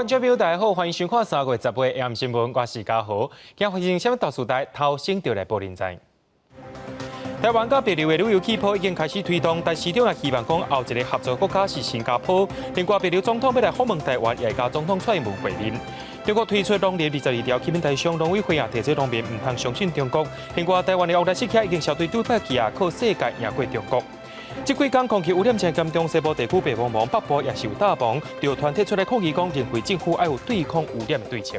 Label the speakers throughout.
Speaker 1: 观众朋友大家好，欢迎收看3月10日 AM 新闻，我是嘉豪。今日发生什么大事代，头先就来报您知。台湾甲别流的旅游气泡已经开始推动，但市长也希望讲后一个合作国家是新加坡。另外，别流总统要来访问台湾，也会甲总统蔡英文会面。中国推出农历22条基本大项，农委会也提出农民唔通相信中国。另外，台湾的乌来石刻已经消对对北去啊，靠世界赢过中国。这几天空气污染真严重，西部地区白茫茫，北部也是有大雾，就团体出来抗议讲，认为政府要有对抗污染的对策。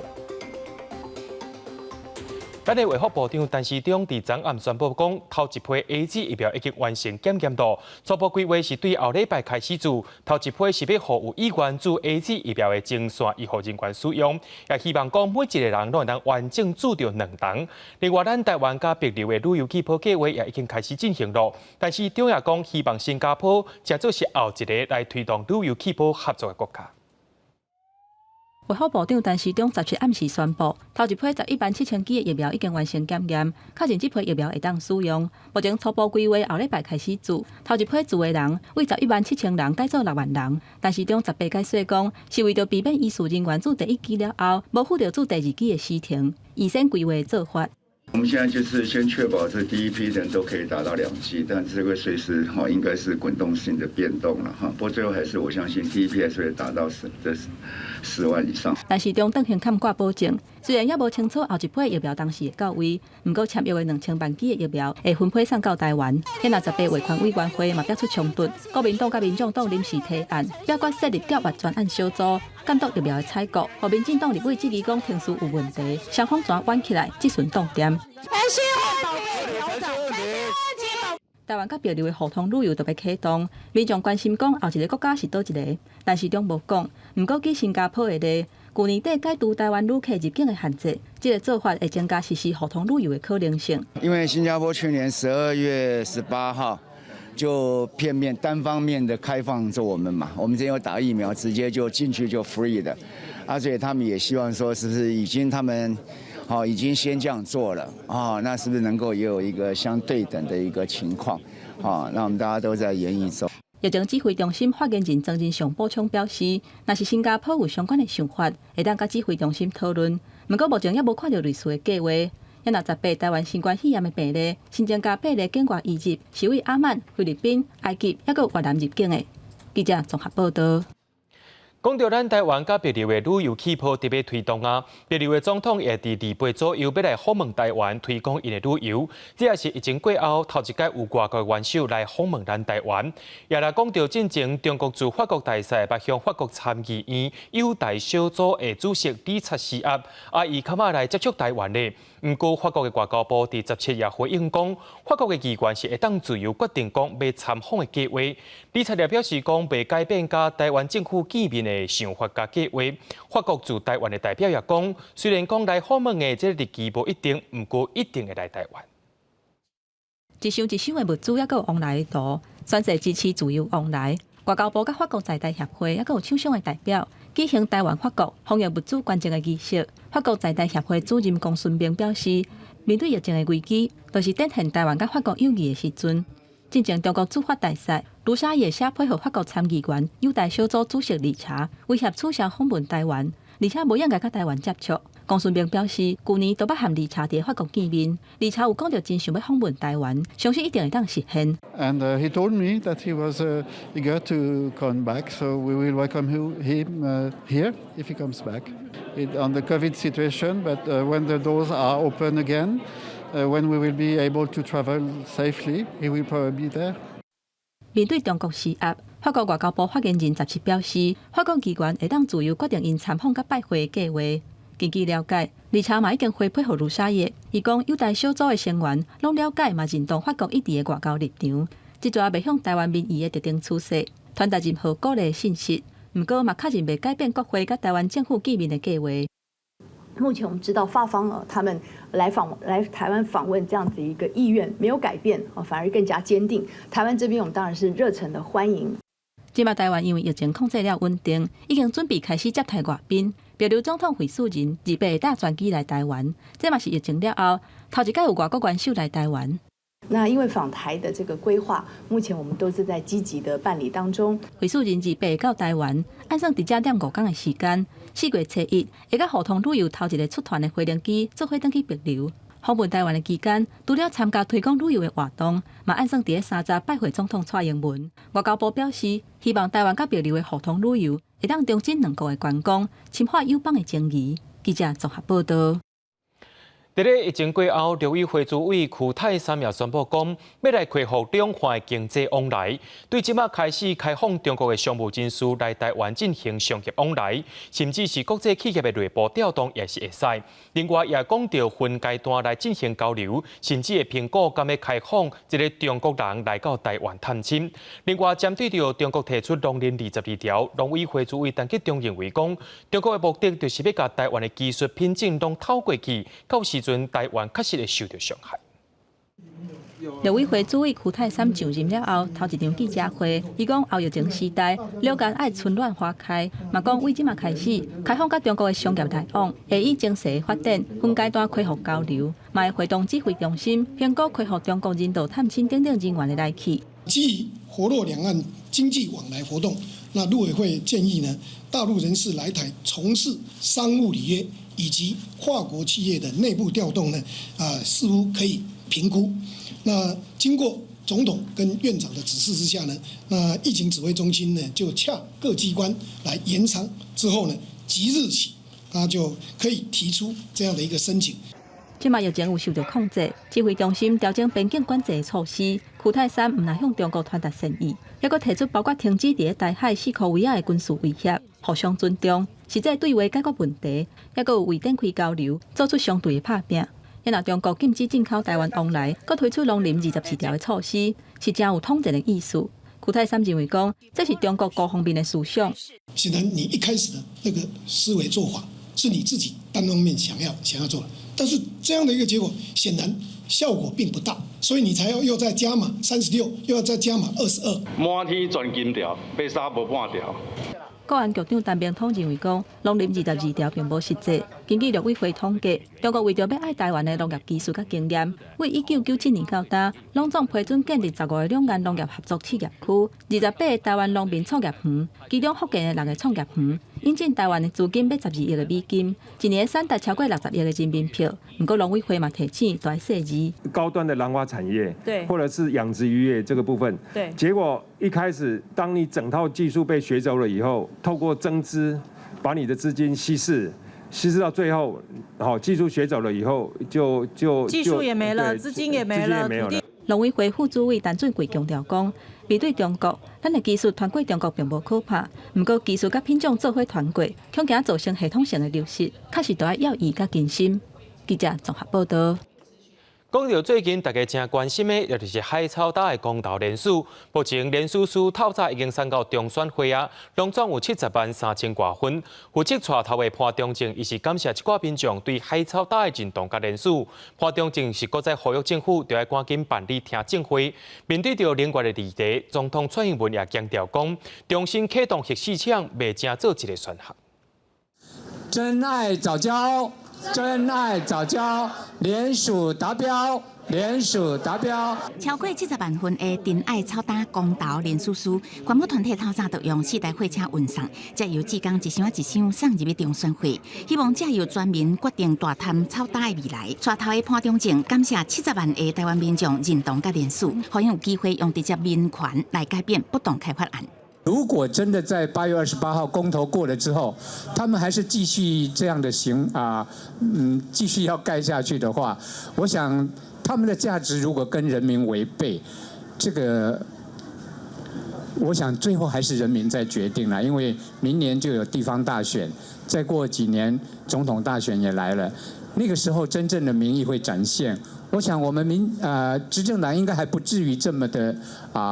Speaker 1: 咱的卫福部长陈时中伫昨暗宣布讲，头一批 AZ 疫苗已经完成检验度，初步规划是对后礼拜开始做。头一批是要予有意愿做 AZ 疫苗的前线医护人员使用，也希望讲每一个人都能完整做到2档。另外，咱台湾甲别流的旅游气泡计划也已经开始进行了。但是中也讲，希望新加坡才做是后一个来推动旅游气泡合作的国家。
Speaker 2: 卫福部长陈时中17暗时宣布，头一批117000剂的疫苗已经完成检验，确认这批疫苗会当使用。目前初步规划后礼拜开始做，头一批做的人为117000人改做6万人。陈时中18解说讲，是为着避免医事人员做第一剂了后，无附着做第2剂的时停，预先规划做法。
Speaker 3: 我们现在就是先确保这第一批人都可以达到2剂，但这个随时应该是滚动性的变动了哈。不过最后还是我相信第一批还是会达到10万以上。
Speaker 2: 但是中邓行坎挂保证，虽然也无清楚后一批疫苗当时会到位，不过签约的2000万剂的疫苗会分配送到台湾。现在18卫权委员会嘛表出冲突，国民党甲民众党临时提案，表决设立调查专案小组。监督疫苗的采购，和民进党立委质疑讲评书有问题，双方全挽起来，即顺冻点。台湾甲别流的互通旅游特别启动，民众关心讲后一个国家是倒一个，但是中无讲。不过据新加坡的例，去年底解除台湾旅客入境的限制，这个做法会增加实施互通旅游的可能性。
Speaker 3: 因为新加坡去年12月18号。就片面单方面的开放着我们嘛，我们这边有打疫苗，直接就进去就 free 的，所以他们也希望说，是不是他们已经先这样做了那是不是能够也有一个相对等的一个情况那我们大家都在研议中。
Speaker 2: 疫情指挥中心发言人曾仁祥补充表示，若是新加坡有相关的想法，会当甲指挥中心讨论。不过目前也无看到类似的计划。也若18台湾新冠肺炎的病例，新增加8例境外移入，是为阿曼、菲律宾、埃及，还有越南入境的。记者综合报道。
Speaker 1: 讲到咱台湾甲别流的旅游气泡特别推动啊，别流的总统也伫2月左右要来访问台湾，推广因的旅游。这也是疫情过后头一届有外国元首来访问咱台湾。也来讲到进前，中国驻法国大使北向法国参议院友台小组的主席理查斯亚，伊坎仔来接触台湾的。不过，法国的外交部伫17日回应讲，法国的议员是会当自由决定讲要参访的计划。理查也表示讲，未改变甲台湾政府见面的想法甲计划。法国驻台湾的代表也讲，虽然讲来访问的这日期无一定，不过一定会来台湾。
Speaker 2: 一箱一箱的物资，也有往来的图，宣誓支持自由往来。外交部甲法国在台协会，也有厂商的代表举行台湾法国防疫物资捐赠的仪式。法国在台协会主任龚顺明表示，面对疫情的危机，就是展现台湾甲法国友谊的时阵。进前中国驻法大使卢沙野写配合法国参议员友台小组主席理查，威胁取消访问台湾，而且无应该甲台湾接触。龚顺明表示，去年都捌和理查伫法国见面，理查有讲到真想要访问台湾，相信一定会当实现。
Speaker 4: And he told me that he was eager to come back, so we will welcome him here if he comes back. On the COVID situation, but when the doors are open again, when we will be able to travel safely, he will probably be there.
Speaker 2: 面对中国施压，法国外交部发言人17表示，法国议员会当自由决定因参访甲拜会的计划。根据了解，理查嘛已经回配合卢沙野，伊讲友台小组的成员拢了解嘛认同法国一直的外交立场，即阵未向台湾民意的特定趋势传达任何鼓励的信息。不过嘛，确认未改变国会甲台湾政府见面的计划。
Speaker 5: 目前我们知道法方他们来台湾访问这样子一个意愿没有改变反而更加坚定。台湾这边我们当然是热忱的欢迎。
Speaker 2: 即马台湾因为疫情控制了稳定，已经准备开始接待外宾。别留总统会事人2月搭专机来台湾，这嘛是疫情了后头一届有外国元首来台湾。
Speaker 5: 那因为访台的这个规划，目前我们都是在积极的办理当中。
Speaker 2: 回溯人士8到台湾，按算伫遮点5天的时间，4月初1会甲互通旅游头一个出团的飞行机做伙登去别流。访问台湾的期间，除了参加推广旅游的活动，嘛按算伫咧3十拜会总统蔡英文。外交部表示，希望台湾甲别流的互通旅游会当中进2国的观光，深化友邦的情谊。记者综合报道。
Speaker 1: 在咧疫情过后，陆委会主委邱泰三也宣布讲，要来恢复两岸的经济往来，对即马开始开放中国的商务人士来台湾进行商业往来，甚至是国际企业的内部调动也是会使。另外也讲到分阶段来进行交流，甚至会评估敢要开放一个中国人来到台湾探亲。另外，针对着中国提出农林22条，农委会主委陈吉中认为讲，中国的目的就是要甲台湾的技术品质拢偷过去，到时阵台湾确实会受到伤害。
Speaker 2: 陆委会主委邱泰三上任了后，头一场记者会，伊讲后疫情时代，了解爱春暖花开，嘛讲为即马开始开放甲中国的商业来往，会以经济发展分阶段恢复交流，嘛会会动指挥中心评估恢复中国人道探亲等等人员的来去。
Speaker 6: 基于活络两岸经济往来活动，那陆委会建议呢，大陆人士来台从事商务履约以及跨国企业的内部调动呢，似乎可以评估。那经过总统跟院长的指示之下呢，那疫情指挥中心呢就洽各机关来延长之后呢，即日起，他就可以提出这样的一个申请。
Speaker 2: 即马疫情有受到控制，指挥中心调整边境管制的措施。邱泰三唔但向中国传达善意，还佫提出包括停止伫咧台海4颗威亚的军事威胁，互相尊重，实际对话解决问题，还佫有为展开交流，做出相对的拍拼。也若中国禁止进口台湾往来，佫推出农林24条的措施，是真有统战的意思。邱泰三认为讲，这是中国各方面的思想。
Speaker 6: 显然，你一开始的那个思维做法是你自己单方面想要做的，但是这样的一个结果，显然效果并不大，所以你才要又再加码36，又要再加码22。
Speaker 7: 满天全金条，被杀无半条。
Speaker 2: 国安局长陈明通认为讲，农林22条并无实际。根据陆委会统计，中国为着要爱台湾的农业技术甲经验，为1997年到今，拢总批准建立15个两岸农业合作试业区，28个台湾农民创业园，其中福建的6个创业园，引进台湾的资金要12亿的美金，一年产达超过60亿的人民票。不过农委会嘛提醒大细字，
Speaker 8: 高端的兰花产业，
Speaker 9: 对，
Speaker 8: 或者是养殖渔业这个部分，
Speaker 9: 对，
Speaker 8: 结果一开始当你整套技术被学走了以后，透过增资把你的资金稀释到最后，好，技术学走了以后，就
Speaker 9: 技术也没了，资金也没了，土地。
Speaker 2: 农委会副主委陈俊贵强调讲，面对中国，咱的技术传过中国并无可怕，不过技术甲品种做伙传过，恐惊造成系统性的流失，确实都要义甲谨慎。记者综合报道。
Speaker 1: 讲到最近大家正关心的，也就是海草岛的公投联署。目前联署书透早已经送到中选会啊，拢总有70万3000多份。负责带头的潘中正，伊是感谢一寡民众对海草岛的认同甲联署。潘中正是搁再呼吁政府，就要赶紧办理听证会。面对着另外的议题，总统蔡英文也强调讲，重新启动核市场，未正做一个选项。
Speaker 10: 真爱早教。真爱早教联署达标，联署达标。
Speaker 11: 超过70万份的真爱草单公投联署书，环保团体透早就用4台货车运送，再由志工一箱一箱送入去中选会，希望借由全民决定大潭草单的未来。带头的潘中正感谢70万的台湾民众认同甲联署，好有机会用直接民权来改变不动开发案。
Speaker 10: 如果真的在8月28号公投过了之后，他们还是继续这样的继续要盖下去的话，我想他们的价值如果跟人民违背，这个我想最后还是人民在决定了，因为明年就有地方大选，再过几年总统大选也来了，那个时候真正的民意会展现。我想我们执政党应该还不至于这么的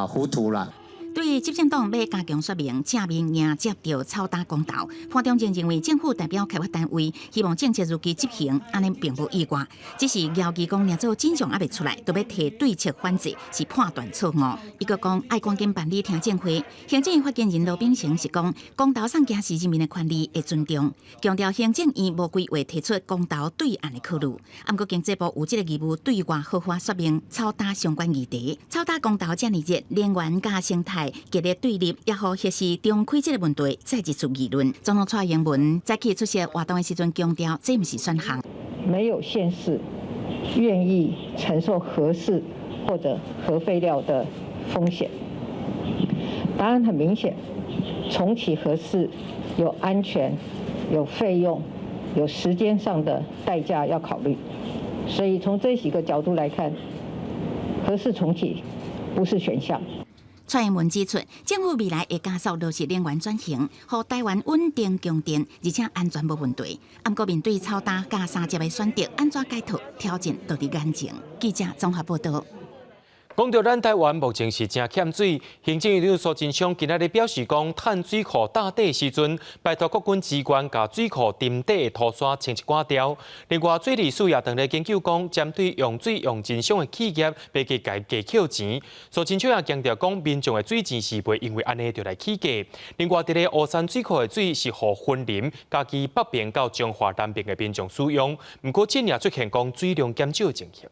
Speaker 10: 糊涂了。
Speaker 11: 对于执政党要加强说明正面迎接到抄打公投，潘忠正认为政府代表开发单位希望政策如期执行，安尼并无意外，只是姚基讲领做真相还未出来，就要提对策反制，是判断错误。伊个讲爱赶紧办理听证会，行政院发言人罗秉成是讲公投上行使人民的权利会尊重，强调行政院无规划提出公投对案的考虑。不过经济部有这个义务对外合法说明抄打相关议题，抄打公投这么热，能源加生态激烈对立，也好显示中开这个问题再一次议论。总统蔡英文在去出席活动的时阵强调，这不是选项。
Speaker 12: 没有县市愿意承受核四或者核废料的风险。答案很明显，重启核四有安全、有费用、有时间上的代价要考虑。所以从这几个角度来看，核四重启不是选项。
Speaker 11: 蔡英文指出，政府未来会加速落实能源转型，让台湾稳定供电，而且安全无问题。不过面对超大加三接的选择，安怎解脱？挑战就伫眼前。记者综合报道。
Speaker 1: 讲到咱台湾目前是真欠水，行政院长苏贞昌今仔日表示讲，趁水库大底时阵，拜托国军机关甲水库沉底的土沙清一寡掉。另外，水利署也当咧研究讲，针对用水用真凶的企业，要加扣钱。苏贞昌也强调讲，民众的水钱是袂因为安尼就来起价。另外，伫咧乌山水库的水是互分林、家己北边到中华南边的民众使用。不过，近年出现讲水量减少的情形。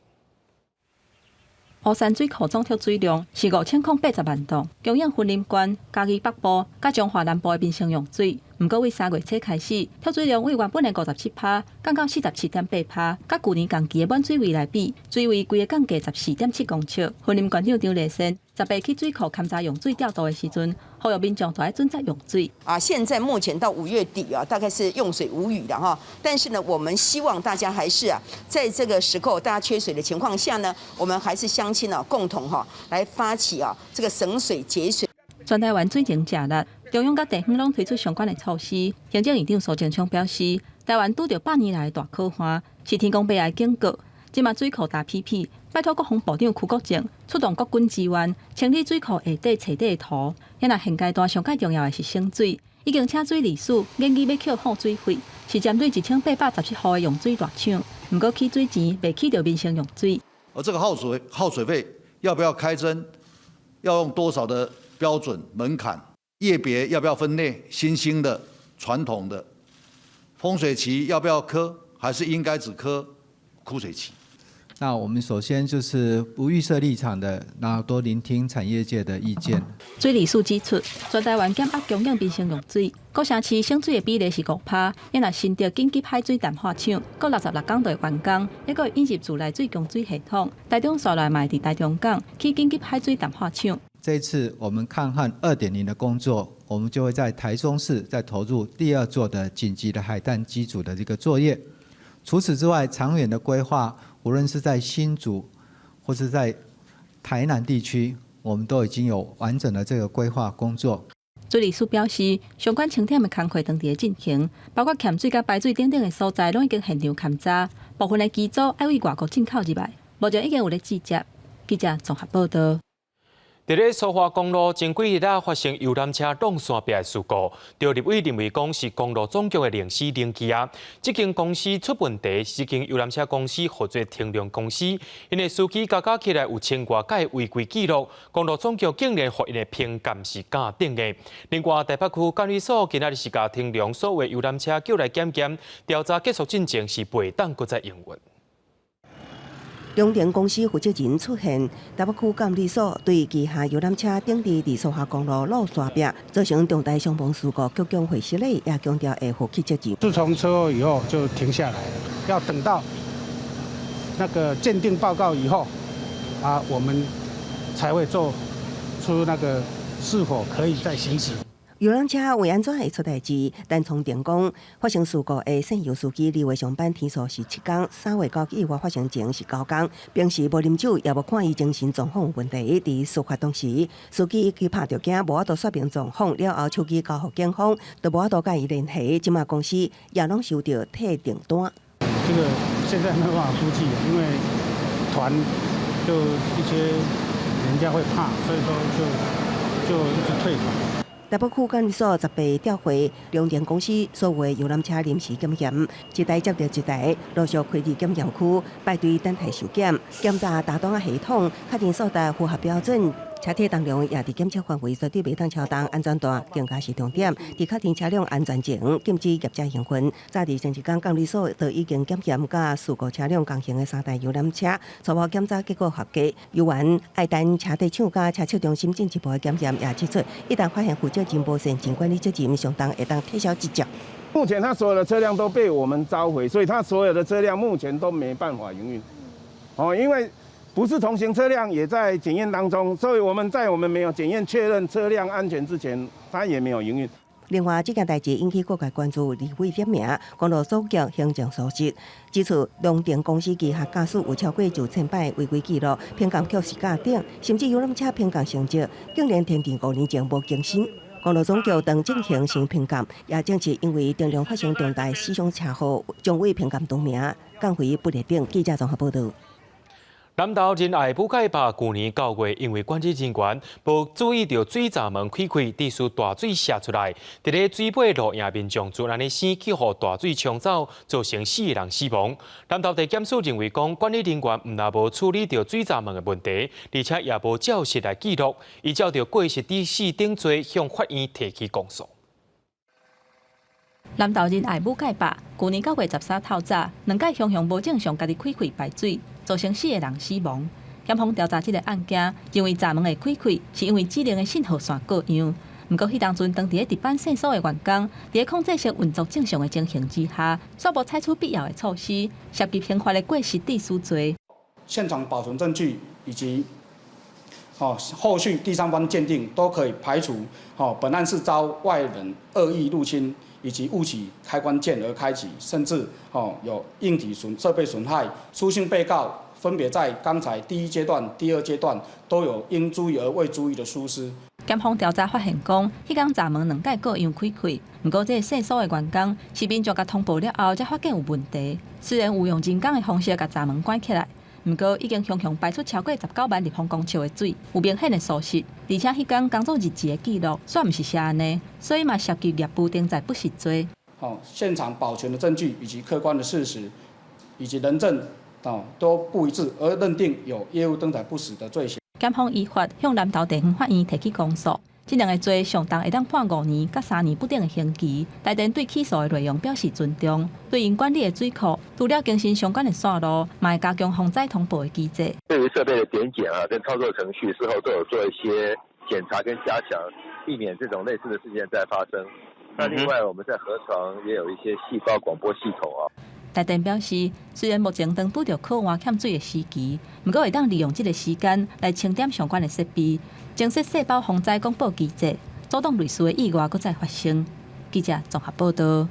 Speaker 2: 乌山水库总储水量是5080万吨，供应分林县、嘉义北部、甲中华南部的民生用水。不过，为3月初开始，储水量为原本的57%降到47.8%，甲去年同期的满水位来比，水位规个降价14.7公尺。分林县长张立生18去水库勘察用水调度的时阵，呼吁民众都要准则用水。
Speaker 13: 现在目前到5月底大概是用水无虞的哈。但是呢，我们希望大家还是在这个时候大家缺水的情况下呢，我们还是乡亲共同来发起这个省水节水。
Speaker 2: 全台湾水情正热，中央甲地方拢推出相关的措施。行政院长苏贞昌表示，台湾拄着100年来的大可汗，是天公伯来警告。即马水库大批批，拜托国防部长邱国正出动国军支援，清理水库下底彻底的土。因为现阶段上介重要的是省水，已经请水利署研究要扣放水费，是针对1817户的用水大厂。不过起水钱未起到民生用水。
Speaker 14: 而这个耗水费要不要开征？要用多少的标准门槛？业别要不要分类？新兴的、传统的，风水期要不要科？还是应该只科枯水期？
Speaker 15: 那我们首先就是不预设立场的，然后多聆听产业界的意见。
Speaker 2: 水利署指出，全台湾减压供应民生用水，各城市省水的比例是5%。因若新竹紧急海水淡化厂，各66港队完工，也个引入自来水供水系统。台中沙来卖伫台中港起紧急海水淡化厂。
Speaker 15: 这一次我们抗旱2.0的工作，我们就会在台中市再投入第2座的紧急的海淡机组的这个作业。除此之外，长远的规划，无论是在新竹或是在台南地区，我们都已经有完整的这个规划工作。
Speaker 2: 水利署表示，相关清点的工作当地进行，包括欠水甲排水等等的所在，拢已经现场勘查。部分的机组要为外国进口入来，目前已经有咧集结。记者综合报道。
Speaker 1: 伫咧苏花公路前几日发生游览车撞山壁的事故，着立委认为讲是公路总局的临时登记啊。这间公司出问题，是间游览车公司合作停用公司，因为司机加起来有1000多件违规记录，公路总局竟然予因的评鉴是假定的。另外，台北区监理所今仔日是甲停用所有游览车叫来检验，调查结束进程是袂当搁再营运。
Speaker 16: 中电公司负责人出现，台北区监理所对旗下游览车顶伫苏花公路路山壁造成重大伤亡事故，局长会失礼，也强调会负起责任。
Speaker 17: 自从车祸以后就停下来了，要等到那个鉴定报告以后，我们才会做出那个是否可以再行驶。
Speaker 16: 游览车为安怎会出代志？但从电讲，发生事故的省油司机2月上班天数是7天，3月到意外发生前是9天。平时无啉酒，也无看伊精神状况有问题。伫事发当时，司机去拍着惊，无法度说明状况，了后手机交予警方，就无法度甲伊联系。即马公司也拢收到退订单。
Speaker 17: 这个现在没有办法估计，因为团就一些人家会怕，所以说就就一直退款。
Speaker 16: 台北区管理所10被调回中电公司所有的游览车临时检验，一台接着一台陆续开入检验区，排队等待受检。检查大档系统，确定所有符合标准。车体当中也伫检测范围绝对袂当超重，安全带更加是重点。伫确定车辆安全前，禁止业者营运。早伫前一天，管理所就已经检验甲事故车辆共行的3台游览车，初步检查结果合格。游玩爱等车体厂甲车测中心进一步的检验也指出，一旦发现负责真无善尽管理责任，相当会当撤销执照。
Speaker 18: 目前他所有的车辆都被我们召回，所以他所有的车辆目前都没办法营运。因为不是同行车辆也在检验当中，所以我们在我们没有检验确认车辆安全之前，它也没有营运。
Speaker 16: 另外，这件代志引起各界关注，立委点名公路总局行政疏失，指出龙电公司旗下驾驶有超过9000摆违规记录，偏降却是假定，甚至游览车偏降成绩，竟然停伫5年前无更新。公路总局当进行新评鉴，也证实因为电量发生重大死伤车祸，将为评鉴除名，降回不列顶。记者综合报道。
Speaker 1: 南投仁爱补改坝去年9月，因为管制人员无注意到水闸门开开，致使大水洒出来。伫咧水尾路影民众自然的生去互大水冲走，造成4个人死亡。南投地检署认为讲，管理人员毋但无处理到水闸门的问题，而且也无照实来记录，依照着过失致死定罪向法院提起公诉。
Speaker 2: 南投仁爱补改坝去年9月13透早，2届向无正常家己开开排水，造成4个人死亡。检方调查这个案件，认为闸门会开开是因为智能的信号线过样。不过，迄当阵当伫咧值班线所的员工，伫咧控制式运作正常的情形之下，煞无采取必要的措施，涉及刑法的过失致死罪。
Speaker 17: 现场保存证据以及后续第三方鉴定都可以排除本案是遭外人恶意入侵。以及误启开关键而开启，甚至有硬体设备损害。书信被告分别在刚才第1阶段、第2阶段都有应注意而未注意的疏失。
Speaker 2: 检方调查发现，讲迄天闸门2届各样开开，不过这个线所的员工是民众甲通报了后，才发现有问题。虽然有用人工的方式甲闸门关起来。不过，已经向排出超过19万立方公尺的水，有明显的疏失，而且迄天工作日志的记录煞毋是写安尼，所以嘛涉及业务登载不实罪。
Speaker 17: 现场保全的证据以及客观的事实，以及人证都不一致，而认定有业务登载不实的罪行。
Speaker 2: 检方依法向南投地方法院提起公诉。这2个罪上重会当判5年到3年不等的刑期。台电对起诉的内容表示尊重，对因管理的水库除了更新相关的线路，嘛会加强防灾通报的机制。
Speaker 19: 对于设备的点检跟操作程序，事后都有做一些检查跟加强，避免这种类似的事件再发生。那另外，我们在河床也有一些细胞广播系统
Speaker 2: 台电表示，虽然目前当拄着靠换欠水的时期，不过会当利用这个时间来清点相关的设备，增设细胞防灾广播机制，阻挡类似的意外搁再发生。记者综合报道。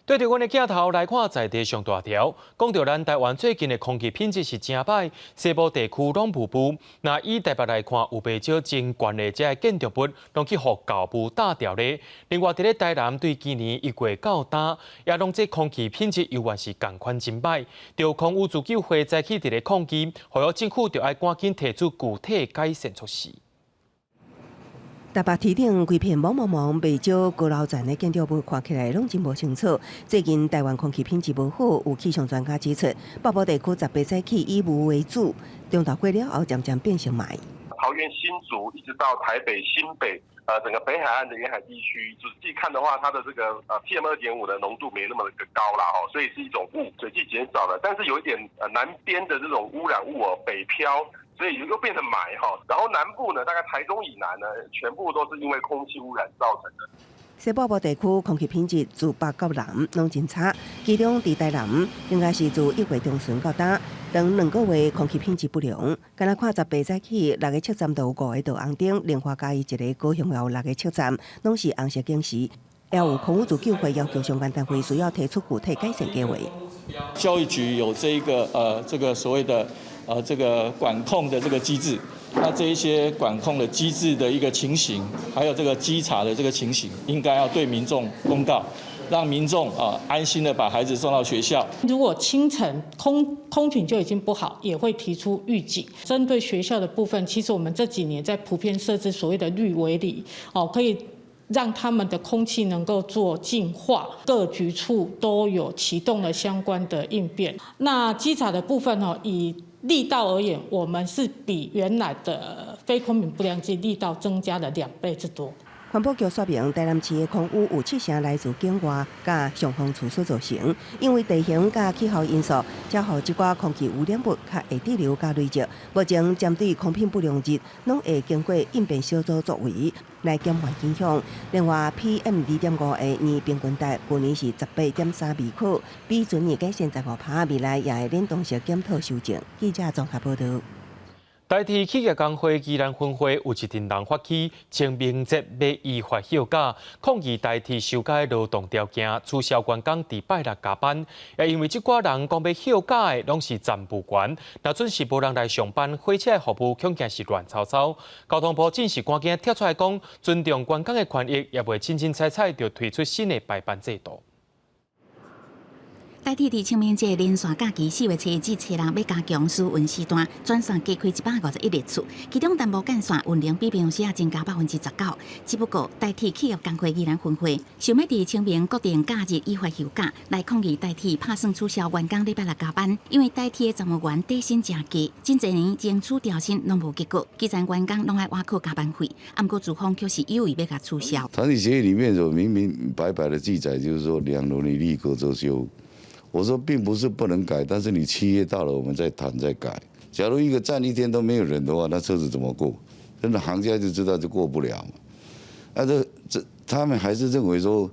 Speaker 1: 对着阮的镜头来看在地上大条，讲到咱台湾最近的空气品质是真歹，西部地区拢雾雾。那以台北来看，有不少真悬的这建筑物，拢去互教务打掉咧。另外，伫咧台南对今年1月到今，也拢这空气品质犹原是同款真歹。着空污自救会再去伫咧抗议，呼吁政府着爱赶紧提出具体改善措施。
Speaker 16: 台北市顶规片茫茫茫未少高楼层的建筑物，看起来拢真无清楚。最近台湾空气品质无好，有气象专家指出，北部地区18早起以雾为主，中昼过了后渐渐变成霾。
Speaker 20: 桃园新竹一直到台北新北，整个北海岸的沿海地区，仔细看的话，它的这个PM 2.5的浓度没那么的高啦所以是一种雾，水汽减少了，但是有一点南边的这种污染物北漂。所以又变成霾然后南部呢，大概台中以南呢，全部都是因为空气污染造成的。
Speaker 16: 西北部地区空气品质自北到南拢真差，其中伫台南应该是自1月中旬到今，当2个月空气品质不良。敢若看18早起6个测站都有5个到红灯，另外加一个高雄也有6个测站，拢是红色警示。也有空污自救会要求相关单位需要提出具体改善计划。
Speaker 21: 教育局有这个所谓的这个管控的这个机制，那这一些管控的机制的一个情形，还有这个稽查的这个情形，应该要对民众公告。让民众安心的把孩子送到学校。
Speaker 9: 如果清晨空品就已经不好，也会提出预警。针对学校的部分，其实我们这几年在普遍设置所谓的绿围篱，可以让他们的空气能够做净化。各局处都有启动了相关的应变。那稽查的部分以力道而言，我们是比原来的非空品不良剂力道增加了2倍之多。
Speaker 16: 环保局说明，台南市的空污有7成来自境外甲上风处所造成，因为地形甲气候因素，才互这寡空气污染物较会滞留甲累积。目前针对空品不良日，拢会经过应变小组作为来减缓影响。另外 ，PM2.5的年平均值去年是18.3微克，比前年改善15%，未来也会联动式检讨修正。记者综合报道。
Speaker 1: 台铁企业工会宜兰分会有一群人发起清明节要依法休假，抗议台铁修改劳动条件，取消员工伫拜六加班。也因为这寡人讲要休假的，拢是站务员，若准时无人来上班，火车服务恐惊是乱糟糟。交通部正是赶紧跳出来讲，尊重员工的权益，也袂清清彩彩就推出新的排班制度。
Speaker 11: 台铁伫清明节连续假期4月7日至7日要加强疏运时段，转线加开151列次，其中南部干线运量比平时啊增加19%。只不过台铁企业工会宜兰分会想要伫清明国定假日依法休假，来抗议台铁拍算取消员工礼拜六加班，因为台铁的站务员底薪真低，真侪年争取调薪拢无结果，基层员工拢爱挖扣加班费，不过资方却是有意要甲取消。
Speaker 3: 团体协议里面有明明白白的记载，就是说2轮你立刻周休。我说并不是不能改，但是你7月到了，我们再谈再改。假如一个站1天都没有人的话，那车子怎么过？真的行家就知道就过不了嘛。他们还是认为说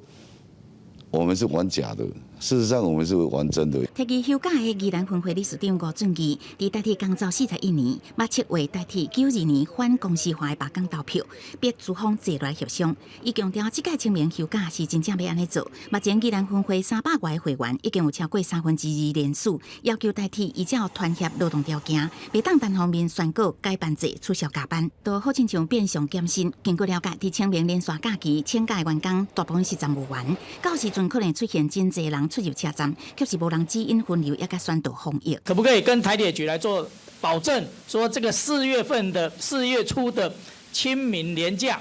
Speaker 3: 我们是玩假的。事实上，我们是玩真的。
Speaker 11: 提起休假的宜兰分会理事长吴俊义，伫台铁工作41年，捌7月台铁92年反公司化的罢工投票，逼资方坐来协商。伊强调，这届清明休假是真正要安尼做。目前宜兰分会300外的会员已经有超过2/3人数，要求台铁依照团协劳动条件，袂当单方面宣告改班制取消加班，都好亲像变相减薪。经过了解，伫清明连续假期请假的员工大部分是站务员，到时阵可能出现真侪人出入车站，却是无人指引分流，也甲宣导防疫。
Speaker 22: 可不可以跟台铁局来做保证，说这个4月初的清明连假，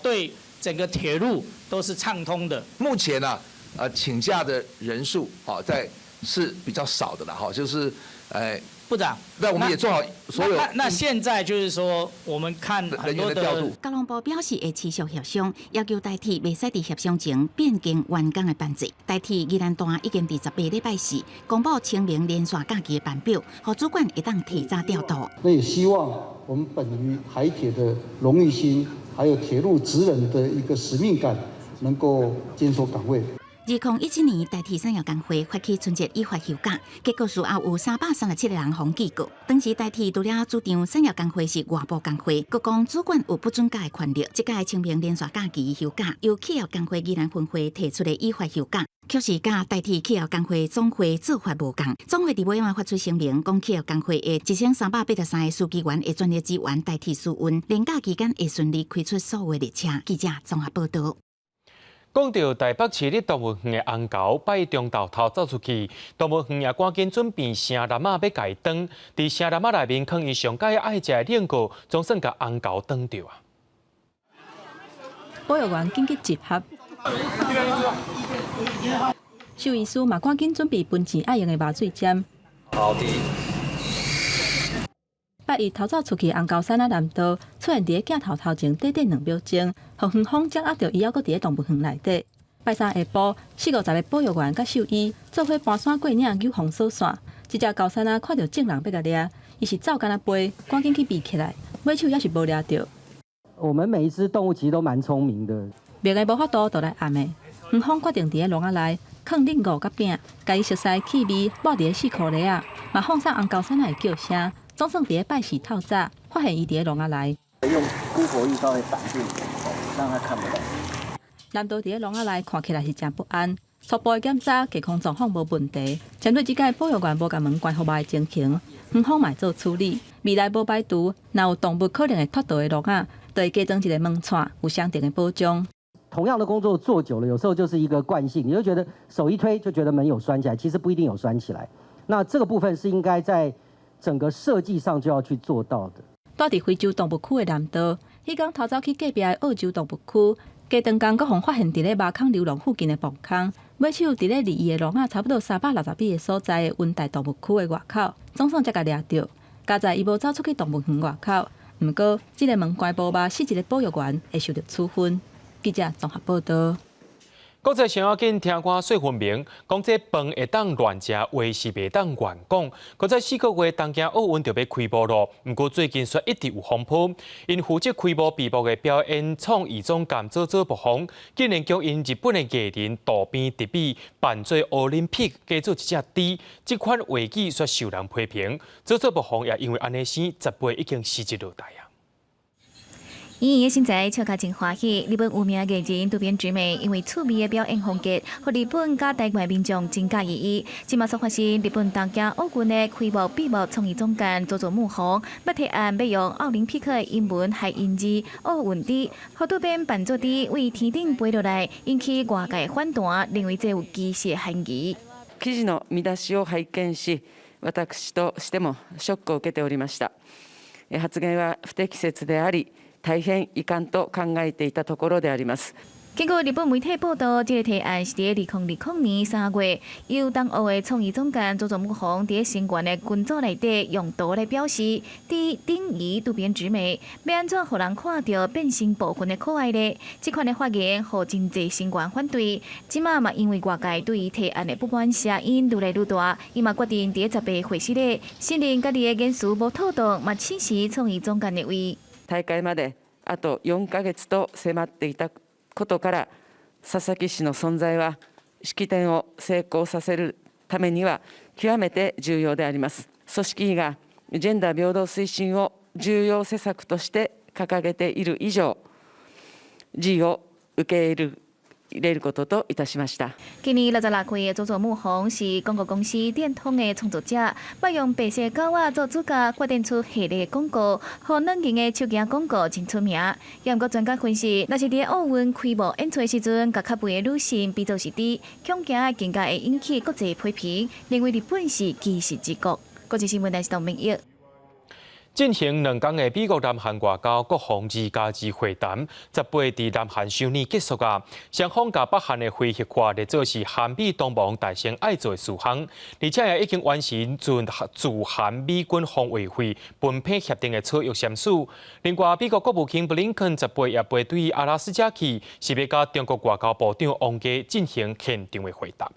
Speaker 22: 对整个铁路都是畅通的。
Speaker 23: 目前呢，请假的人数是比较少的啦，就是
Speaker 22: 部长，
Speaker 23: 那我们也做好所有。
Speaker 22: 那现在就是说，我们看很多的
Speaker 23: 调度。
Speaker 11: 交通部表示会持续协商，要求台铁袂使伫协商前变更员工的班制。台铁宜兰段已经伫18礼拜4公布清明连续假期的班表，让主管会当提早调度。
Speaker 24: 那也希望我们本于台铁的荣誉心，还有铁路职人的一个使命感，能够坚守岗位。
Speaker 11: 2017年，台铁产业工会发起春节依法休假，结果事后有337个人封记过。当时台铁除了主张产业工会是外部工会，各讲主管有不准假的权利。这届清明连续假期休假，由企业工会宜兰分会提出的依法休假，却是甲台铁企业工会总会做法无同。总会伫尾晚发出声明，讲企业工会的1383个司机员会全力支援台铁疏运，连假期间会顺利开出所有列车。记者综合报道。
Speaker 1: 讲到台北市立动物园的红狗拜中昼偷走出去，动物园也赶紧准备生南仔要改断，伫生南仔内面放伊上届爱食的冷果，总算甲红狗断掉啊！
Speaker 2: 保育员紧急集合，兽医师嘛赶紧准备分钱爱用的麻醉针。
Speaker 25: 好的。
Speaker 2: 8月偷走出去红狗山仔南道，出现伫镜头头前短短2秒钟，互园方掌握到伊还阁伫咧动物园内底。拜三下晡，40-50个保育员甲兽医做伙搬山过岭救防锁线。一只狗山仔看到众人要甲掠，伊是走干那飞，赶紧去避起来，尾手也是无掠着。
Speaker 25: 我们每一只动物其实都蛮聪明的。
Speaker 2: 别个无法度，就来暗的。园方决定伫咧笼仔内放冷果甲饼，甲伊熟悉气味抹伫咧4颗粒仔，嘛放上红狗山仔的叫声。总算伫咧拜四透早，发现伊伫咧笼仔内。
Speaker 25: 用姑婆浴稍微挡住，让他看不到。
Speaker 2: 南道伫咧笼仔内看起来是真不安。初步的检查，健康状况无问题。针对即届保育员无甲门关好歹的情形，园方嘛做处理。未来无排除，若有动物可能会脱逃的笼仔，就会加装一个门窗，有相应的保障。
Speaker 4: 同样的工作做久了，有时候就是一个惯性，你就觉得手一推就觉得门有拴起来，其实不一定有拴起来。那这个部分是应该在整个设计上就要去做到的。
Speaker 2: 住伫非洲动物区的南岛，迄天偷走去隔壁的澳洲动物区，加长工阁互发现伫咧马坑流浪附近的墓坑，尾手伫咧离伊的路啊差不多360米的所在的温带动物区的外口，总算才甲掠到。加在伊无走出去动物园外口，毋过即个门关无肉死一个保育员会受到处分。记者综合报道。
Speaker 1: 国际上要紧听歌说分明，讲这饭会当乱食，话是袂当乱讲。搁在4个月，东京奥运就要开幕咯。不过最近却一直有风波，因负责开幕闭幕的表演创意总监佐佐木宏，竟然叫因日本的艺人渡边直美扮做奥林匹克加做一只猪，这款话语却受人批评。佐佐木宏也因为安尼生10倍已经失职落台啊。
Speaker 5: 演员的现在笑甲真欢喜，日本有名艺人渡边直美因为趣味的表演风格，互日本甲台湾民众真介意伊。即马所发生，日本东京奥运的开幕闭幕创意总监佐佐木宏要提案要用奥林匹克的英文谐音字奥运猪，互渡边扮作猪为天顶飞落来，引起外界反弹，认为这有歧视的嫌疑。
Speaker 6: 記事の見出しを拝見し、私としてもショックを受けておりました。発言は不適切であり、大変遺憾と考えていたところであります。
Speaker 5: 经过日本媒体报道，这个提案是伫2020年3月，由东奥的创意总监佐佐木宏伫成员的群组内底用刀来表示，伫等于渡边直美要安怎互人看到变身部分的可爱呢？这款的发言，互真侪成员反对。即马嘛，因为外界对于提案的不满声音愈来愈大，伊嘛决定伫10日会议内承認家己的言辞無妥當，嘛侵蝕創意總監的位。
Speaker 6: 大会まであと4ヶ月と迫っていたことから佐々木氏の存在は式典を成功させるためには極めて重要であります。組織委がジェンダー平等推進を重要施策として掲げている以上、辞を受け入れることといたしました。
Speaker 5: 今年66歲的佐佐木宏是廣告公司電通的創作者，捌用白色狗仔做主角，決定出系列廣告，和冷型的手機廣告真出名。也毋過專家分析，若是伫奧運開幕演出的時陣，甲較肥的女性比做是豬，恐驚更加會引起國際批評，認為日本是歧視之國。國際新聞台是唐明玉。
Speaker 1: 進行2天的美國南韓外交國防2+2會談，10月伫南韓首爾結束啊。雙方甲北韓的威脅化，列做是韓美同盟大聲愛做的事項，而且也已經完成駐韓美軍防衛會分配協定的草約簽署。另外，美國國務卿布林肯10月也會對阿拉斯加去，是要甲中國外交部長王毅進行現場的會談。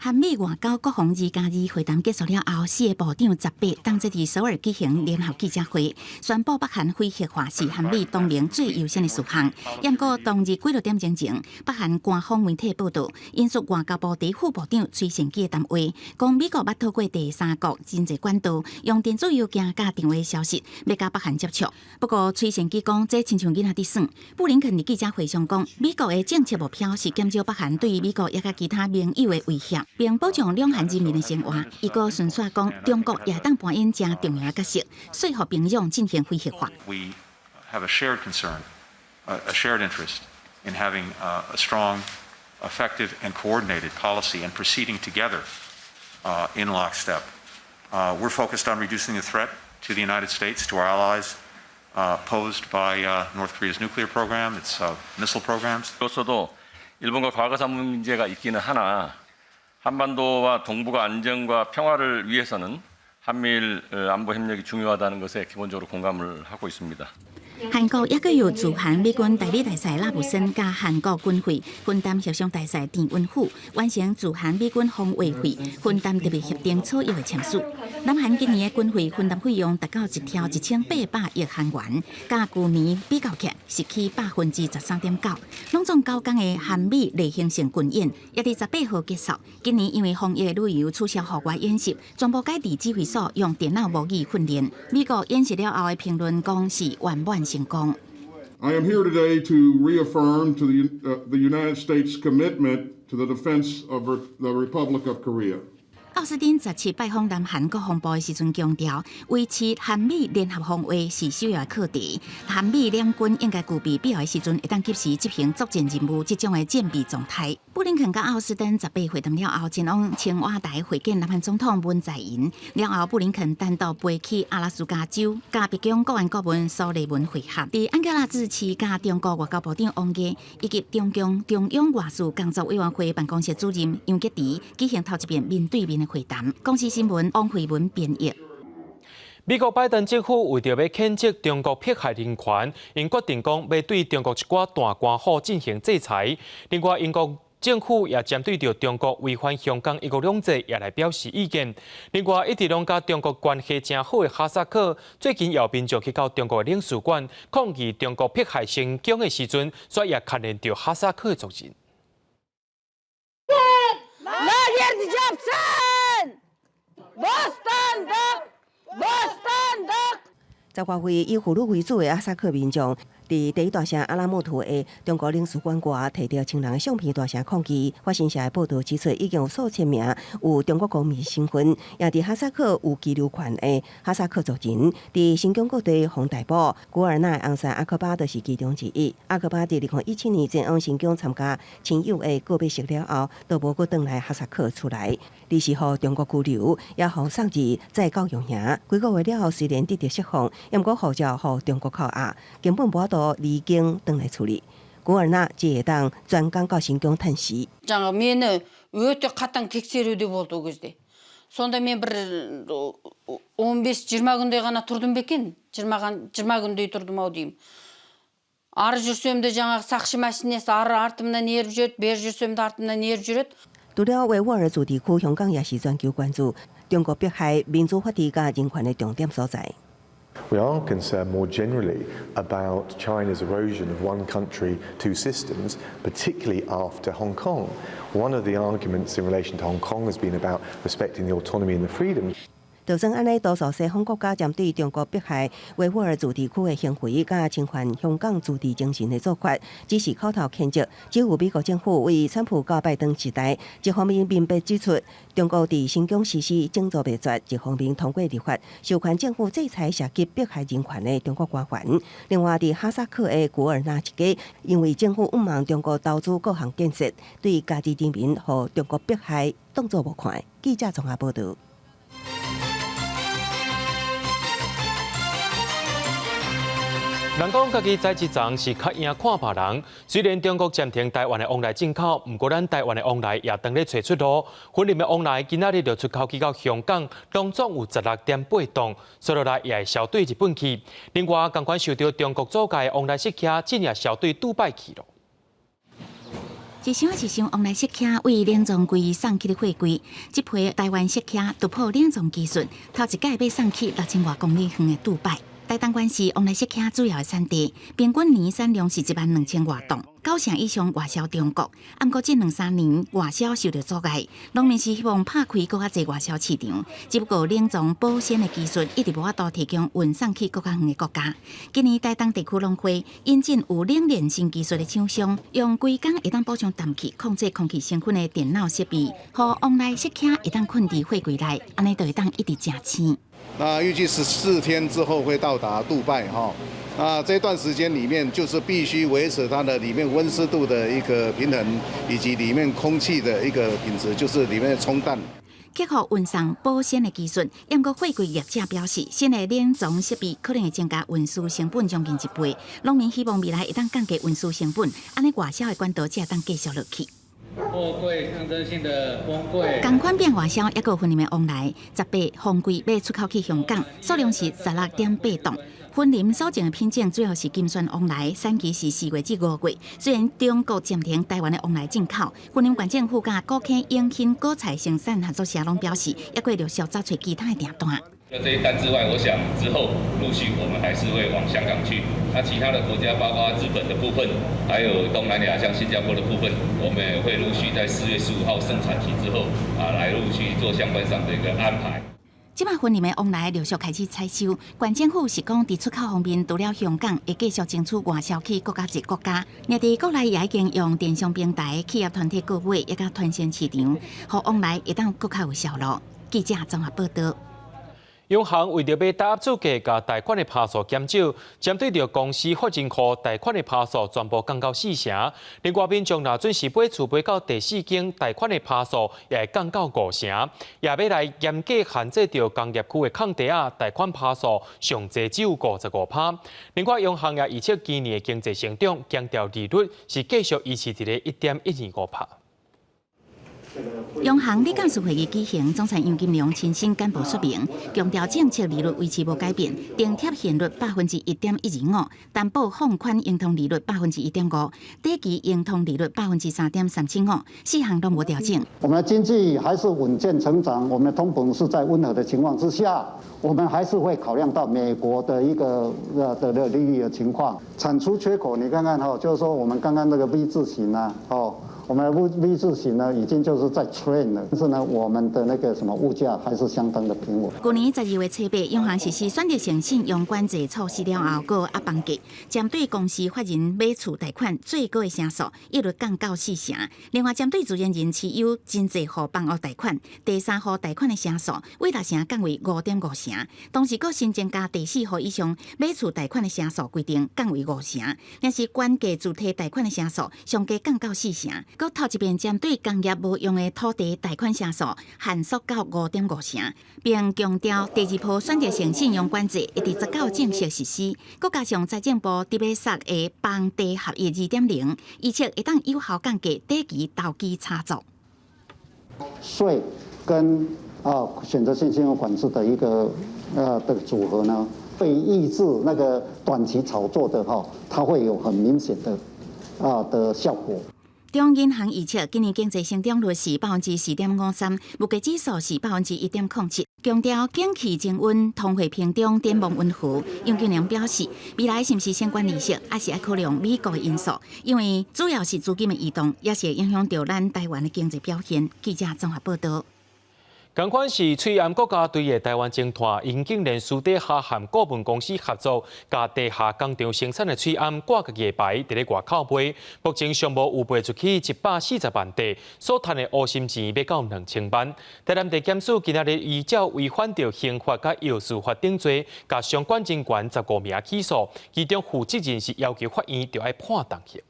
Speaker 11: 韓美外交國防2+2會談結束了後，4個部長18當即伫首爾舉行聯合記者會，宣布北韓非核化是韓美同盟最優先的事項。不過，當日幾多點鐘前，北韓官方媒體報道，引述外交部第副部長崔成基的談話，講美國捌透過第三國真濟管道，用電子郵件甲電話消息，要甲北韓接觸。不過，崔成基講，這親像囡仔伫耍。布林肯伫記者會上講，美國的政策目標是減少北韓對於美國也甲其他盟友的威脅。並保障兩韓人民的生活。伊個順續講，中國也當扮演正重要的角色，說服平壤進行非核化。
Speaker 7: We have a shared concern, a shared interest in having a strong, effective, and coordinated policy and proceeding together in lockstep. We're focused on reducing the threat to the United States, to our allies, posed by North Korea's nuclear program, its missile programs.
Speaker 8: 로서도 일본과 과거사 문제가 있기는 하나 한반도와 동북아 안정과 평화를 위해서는 한미일 안보 협력이 중요하다는 것에 기본적으로 공감을 하고 있습니다.
Speaker 11: 韓國也閣有駐韓美軍代理大使拉姆森甲韓國軍會分擔協商大使田文虎完成駐韓美軍防衛會分擔特別協定草約的簽署。南韓今年的軍費分擔費用達到1條1800億韓元，甲去年比較起是起13.9%。攏總9天的韓美例行性軍演也伫18號結束。今年因為防疫旅遊取消戶外演習，全部改佇指揮所用電腦模擬訓練。美國演習了後的評論講是圓滿成功。
Speaker 26: I am here today to reaffirm to the United States' commitment to the defense of the Republic of Korea.
Speaker 11: 奥斯汀17拜访南韩国防部的时阵强调，维持韩美联合防卫是首要课题。韩美两军应该具备必要的时阵会当及时执行作战任务这种的战备状态。布林肯甲奥斯汀18会谈了后，前往青瓦台会见南韩总统文在寅。了后，布林肯单独飞去阿拉斯加州，甲北京国安顾问苏利文会合。伫安哥拉支持甲中国外交部长王毅以及中共中央外事工作委员会办公室主任杨洁篪举行头一遍面对面的会谈。公司新闻王慧文编译。
Speaker 1: 美国拜登政府为着要谴责中国迫害人权，因决定讲要对中国一寡大官户进行制裁。另外，英国政府也针对着中国违反香港一国两制也来表示意见。另外，一直拢甲中国关系正好的哈萨克，最近有民众去到中国领事馆抗议中国迫害新疆的时阵，所以也看见到哈萨克的族人。
Speaker 16: 在外会以妇女为主的哈萨克民众，伫第一大城阿拉木图的中国领事馆外，摕到青人的相片大声抗议。法新社的报道指出，已经有数千名有中国公民身份，也伫哈萨克有居留权的哈萨克族人，伫新疆各地防逮捕。古尔纳昂山阿克巴就是其中之一。阿克巴伫2017年前往新疆参加亲友的告别式了后，都无搁转来哈萨克出来。你是互中国拘留，也互送至再教育营。几个月了后，虽然得到释放，也毋过护照互中国扣押，根本无法度离境转来处理。古尔纳只会当专讲到新疆探视。
Speaker 10: жаңағы мені өте қатаң тексеруде болды ол кезде. Сонда мен бір 15-20 күндей ғана тұрдым ба екен? 20 күндей тұрдым ау деймін. Ары жүрсем де жаңағы сақшы мәшинесі артымнан еріп жүреді, бер жүрсем де артымнан еріп жүреді.
Speaker 16: 除了维吾尔自治区，香港也是全球关注中国迫害民主法治甲人权的重点所在。
Speaker 12: We are concerned more generally about China's erosion of one country, two systems, particularly after Hong Kong. One of the arguments in relation to Hong Kong has been about respecting the autonomy and the freedom.
Speaker 16: 就算安尼，多数西方国家针对中国迫害维吾尔自治区的行为，甲侵犯香港自治精神的做法，只是口头谴责。只有美国政府为川普到拜登时代，一方面明白指出中国伫新疆实施种族灭绝，一方面通过立法授权政府制裁涉及迫害人权的中国官员。另外，伫哈萨克的古尔纳一家，因为政府勿望中国投资各项建设，对家己人民和中国迫害当作无看。记者综合报道。
Speaker 1: 人讲家己在一站是较赢看别人。虽然中国暂停台湾的往来进口，不过咱台湾的往来也当咧找出路。婚礼的往来今仔日就出口去到香港，当中有16.8吨，所落来也会销对日本去。另外，同款受到中国阻碍的往来设客，今也销对杜拜去了。
Speaker 11: 一箱往来设客为两种柜送去的货柜，这批台湾设客突破两种技术，头一届要送去6000多公里远的杜拜。台东县是往来设客主要的产地，平均年产量是12000多吨，9成以上外销中国。不过近2-3年外销受到阻碍，农民是希望拍开更加侪外销市场，只不过冷藏保鲜的技术一直无法度提供运送去更加远的国家。今年台东地区农会引进有冷链新技术的厂商，用规工会当补充氮气、控制空气成分的电脑设备，和往来设客会当困伫货柜内，安尼就会当一直正生。
Speaker 13: 那预计14天之后会到达杜拜哈。那这段时间里面，就是必须维持它的里面温湿度的一个平衡，以及里面空气的一个品质，就是里面的冲淡。
Speaker 11: 结合运送保鲜的技术，不过货柜业者表示，新的冷藏设备可能会增加运输成本将近1倍。农民希望未来会当降低运输成本，安尼外销的管道才会当继续落去。
Speaker 14: 货柜象征性的风柜，
Speaker 11: 同款变外销，也有婚礼的往来，18风柜要出口去香港，数量是16.8吨。婚礼所种的品种主要是金选往来，产期是4月至5月。虽然中国暂停台湾的往来进口，婚礼县政府甲高科永兴果菜生产合作社拢表示，也过着小找找其他的订单。
Speaker 14: 除了这一单之外，我想之后陆续我们还是会往香港去。那其他的国家，包括日本的部分，还有东南亚像新加坡的部分，我们也会陆续在4月15号盛产期之后来陆续做相关上的一个安排。
Speaker 11: 即马婚姻的往来陆续开始采收，县政府是讲，伫出口方面，除了香港，会继续争取外销去国家一国家。另伫国内也已经用电商平台、企业团体购买，也甲团线市场，互往来会当更较有效率。记者综合报道。
Speaker 1: 央行为着要打压租价，甲贷款的趴数减少，针对着公司法人库贷款的趴数全部降到4成。另外，民众若准时买厝买到第4间，贷款的趴数也会降到5成。也要来严格限制着工业区的空地啊，贷款趴数上侪只有55%。另外，央行也预测今年的经济成长，强调利率是继续维持伫咧1.125%。
Speaker 11: 央行理监事会议举行，总裁杨金龙亲身简报说明，强调政策利率维持无改变，定贴现率1.125%，担保放款融通利率1.5%，短期融通利率3.35%，四项都无调整。
Speaker 24: 我们的经济还是稳健成长，我们的通膨是在温和的情况之下，我们还是会考量到美国的一个的利率的情况，产出缺口，你看看哈，就是说我们刚刚那个 V 字形啊，我们的 V 字形呢，已经就是在 trend 了，但是呢，我们的那个什么物价还是相当的平稳。
Speaker 11: 去年12月7日，央行实施选择性信用管制措施了后，个压房价，针对公司法人买厝贷款最高的成数一律降到4成。另外，针对自然人持有真济户房屋贷款，第3户贷款的成数为6成降为5.5成，同时佫新增加第4户以上买厝贷款的成数规定降为5成，但是管价主体贷款的成数上加降到4成。佫头一遍针对工业无用的土地贷款成数限缩到5.5成，并强调第2波选择性信用管制会伫19正式实施。佫加上财政部伫要设的房地合一2.0，预测会当有效降低短期投机差足。
Speaker 24: 税跟选择性信用管制的一个的组合呢，会抑制那个短期炒作的它会有很明显的效果。
Speaker 11: 中央银行预测今年经济成长率是4.53%，物价指数是1.07%，强调景气增温，通货膨胀展望温和。杨金龙表示，未来是不是相关利息，还是要考量美国的因素，因为主要是资金的移动，也是会影响到咱台湾的经济表现。记者综合报道。
Speaker 1: 同款是翠安国家队的台湾政团，因竟然私底下和顾问公司合作，甲地下工厂生产的翠安挂个夜牌，伫咧外口卖，目前尚无有卖出去140万地，所赚的乌心钱要到2000万。台南地检署今仔日依照违反着刑法甲药事法定罪，甲相关人员15名起诉，其中负责人是要求法院就要判重刑。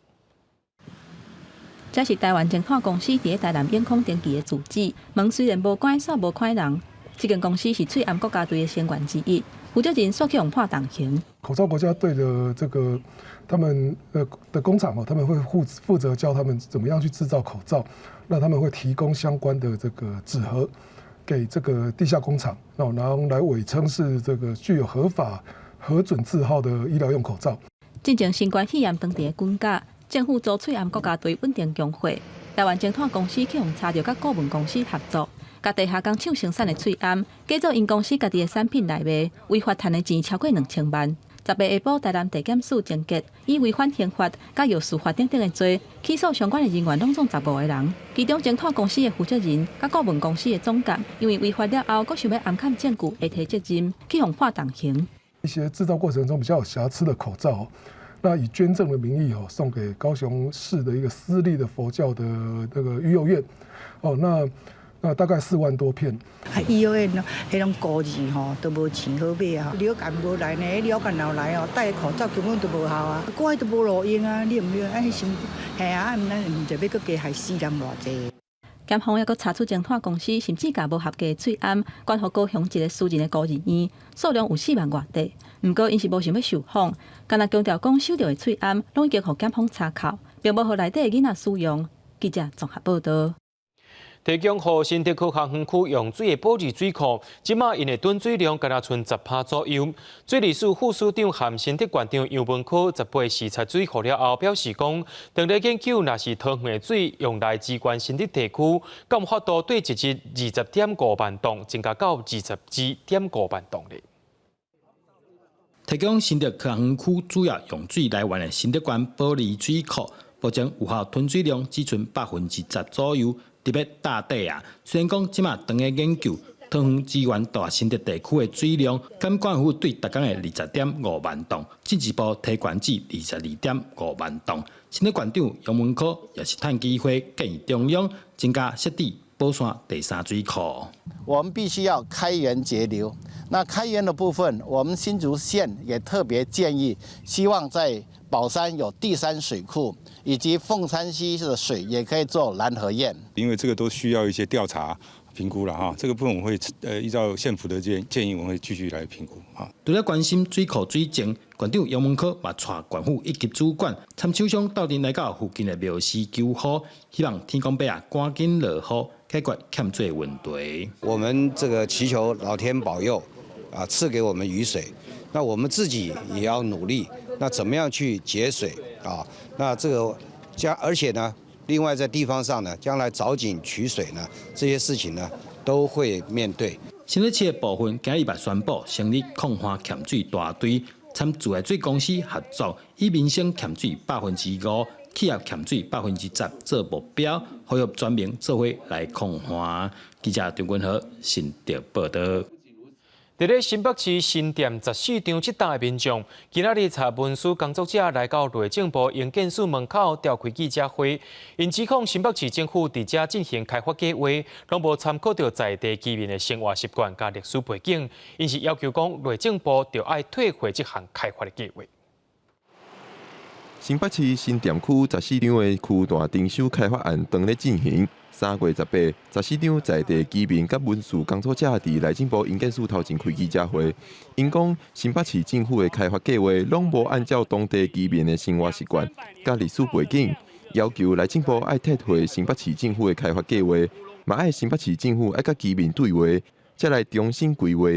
Speaker 2: 这是台湾证券公司伫台南永康登记的住址。门虽然无关锁无开人，这间公司是翠安国家队的成员之一。负责人诉用判重刑。
Speaker 15: 口罩国家队的这个他们的工厂他们会负责教他们怎么样去制造口罩，那他们会提供相关的这个纸盒给这个地下工厂，然后来伪称是这个具有合法核准字号的医疗用口罩。
Speaker 2: 进前新冠肺炎当地的军价。政府组翠安国家队稳定供货，台湾证券公司去用查到甲顾问公司合作，甲地下工厂生产的翠安，假造因公司家己的产品来卖，违法赚的钱超过2000万。10月下晡，台南地检署侦结，以违反刑法、甲药事法等的罪，起诉相关的人员拢总15个人，其中证券公司的负责人、甲顾问公司的总监，因为违法了后，佫想要暗砍证据，会提责任，去用判重刑。
Speaker 15: 一些制造过程中比较有瑕疵的口罩。那以捐赠的名义送给高雄市的一个私立的佛教的那个育幼院，那大概4万多片。
Speaker 17: 育幼院迄种孤儿都无钱好买啊，了解无来呢，了解后来戴口罩根本都无效啊，乖都无路用啊，你唔要安尼先，系啊，唔就要佮加害死人偌济。
Speaker 2: 检方也佮查出证券公司甚至甲无合格的翠安，关乎高雄一个私人的孤儿院，数量有4万外地。毋过因是无想要受访，干那强调讲收到的翠安，拢已经互检方查扣，并无互内底的囡仔使用。记者综合报道。
Speaker 1: 提供予新竹区航园区用水的保育水库，即马因的囤水量敢若剩10%左右。水利署副署长和新竹县长杨文科10八视察水库了后，表示讲，当咧研究若是桃园的水用来支援新竹地区，敢有法度对1日20.5万吨增加到22.5万吨咧。
Speaker 18: 提供新竹科航区主要用水来源的新竹县保利水库，目前有效吞水量只剩10%左右，特别大底啊。虽然讲即马当个研究桃园资源大新竹地区的水量，监管府对每天的20.5万吨，进一步提悬至22.5万吨。新竹县长杨文科也是趁机会建议中央增加设置宝山第三水库。
Speaker 3: 我们必须要开源节流。那开源的部分，我们新竹县也特别建议，希望在宝山有第三水库，以及凤山溪的水也可以做蓝河堰。
Speaker 9: 因为这个都需要一些调查评估了哈，这个部分我会依照县府的建议，我们会继续来评估哈。
Speaker 18: 除了关心水库水情，县长杨文科也带县府一级主管参厂商到底来到附近的庙寺求雨，希望天公伯啊赶紧落雨，解决欠水问题。
Speaker 19: 我们这个祈求老天保佑，赐给我们雨水。那我们自己也要努力，那怎么样去节水啊？那这个而且呢，另外在地方上呢，将来凿井取水呢，这些事情呢都会面对。
Speaker 18: 新竹市的部分今日也宣布成立控花欠水大队，参自来水公司合作，以民生欠水5%、企业欠水10%做目标，呼吁全民做伙来控花。记者张君和新竹报道。
Speaker 1: 伫咧新北市新店14张这档的民众，今仔日查文书工作者来到内政部营建署门口召开记者会，因指控新北市政府伫遮进行开发计划，拢无参考到在地居民的生活习惯甲历史背景，因是要求讲内政部就要退回这项开发的计划。
Speaker 20: 新北市新店区14张的区大征收开发案正咧进行。3月18日，14张在地居民甲文书工作者伫内政部营建署头前开记者会，因讲新北市政府的开发计划拢无按照当地居民的生活习惯甲历史背景，要求内政部爱撤回新北市政府的开发计划，嘛爱新北市政府爱甲居民对话，才来重新规划。